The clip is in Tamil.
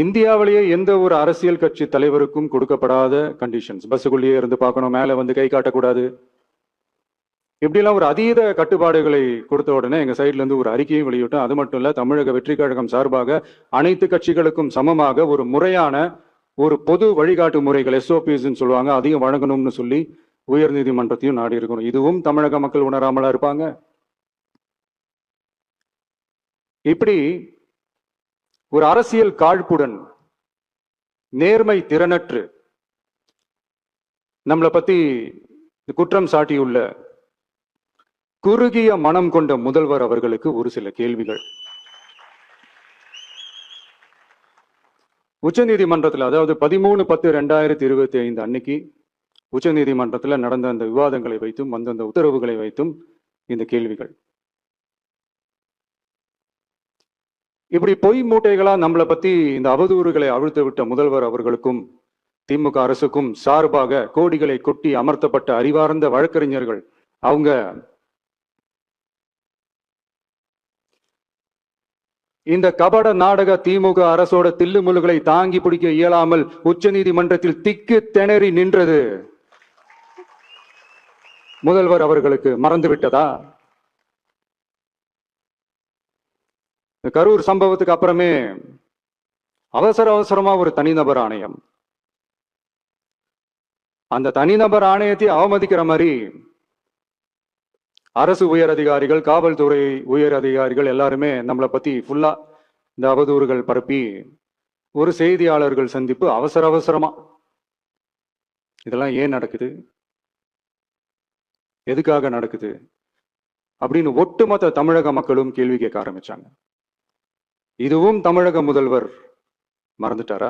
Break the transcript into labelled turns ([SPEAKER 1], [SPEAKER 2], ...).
[SPEAKER 1] இந்தியாவிலேயே எந்த ஒரு அரசியல் கட்சி தலைவருக்கும் கொடுக்கப்படாத கண்டிஷன்ஸ். பஸ்ஸுக்குள்ளேயே இருந்து பார்க்கணும், மேல வந்து கை காட்டக்கூடாது, இப்படிலாம் ஒரு அதீத கட்டுப்பாடுகளை கொடுத்த உடனே எங்க சைட்ல இருந்து ஒரு அறிக்கையும் வெளியிட்டோம். அது மட்டும் இல்ல, தமிழக வெற்றி கழகம் சார்பாக அனைத்து கட்சிகளுக்கும் சமமாக ஒரு முறையான ஒரு பொது வழிகாட்டு முறைகள் SOPs சொல்லுவாங்க, அதையும் வழங்கணும்னு சொல்லி உயர் நீதிமன்றத்தையும் நாடி இருக்கணும். இதுவும் தமிழக மக்கள் உணராமலா இருப்பாங்க? இப்படி ஒரு அரசியல் காழ்ப்புடன், நேர்மை திறனற்று நம்மளை பத்தி குற்றம் சாட்டியுள்ள குறுகிய மனம் கொண்ட முதல்வர் அவர்களுக்கு ஒரு சில கேள்விகள். உச்ச நீதிமன்றத்தில், அதாவது 13/10/2025 அன்னைக்கு உச்ச நீதிமன்றத்தில் நடந்த அந்த விவாதங்களை வைத்தும் அந்தந்த உத்தரவுகளை வைத்தும் இந்த கேள்விகள். இப்படி பொய் மூட்டைகளா நம்மளை பத்தி இந்த அவதூறுகளை அவிழ்த்து விட்ட முதல்வர் அவர்களுக்கும் திமுக அரசுக்கும் சார்பாக கோடிகளை கொட்டி அமர்த்தப்பட்ட அறிவார்ந்த வழக்கறிஞர்கள் அவங்க இந்த கபட நாடக திமுக அரசோட தில்லுமுல்லுகளை தாங்கி பிடிக்க இயலாமல் உச்ச நீதிமன்றத்தில் திக்கு திணறி நின்றது முதல்வர் அவர்களுக்கு மறந்துவிட்டதா? கரூர் சம்பவத்துக்கு அப்புறமே அவசரமா ஒரு தனிநபர் ஆணையம், அந்த தனிநபர் ஆணையத்தை அவமதிக்கிற மாதிரி அரசு உயர் அதிகாரிகள், காவல்துறை உயர் அதிகாரிகள் எல்லாருமே நம்மளை பத்தி ஃபுல்லா இந்த அவதூறுகள் பரப்பி ஒரு செய்தியாளர்கள் சந்திப்பு அவசரமா. இதெல்லாம் ஏன் நடக்குது, எதுக்காக நடக்குது அப்படின்னு ஒட்டுமொத்த தமிழக மக்களும் கேள்வி கேட்க ஆரம்பிச்சாங்க. இதுவும் தமிழக முதல்வர் மறந்துட்டாரா?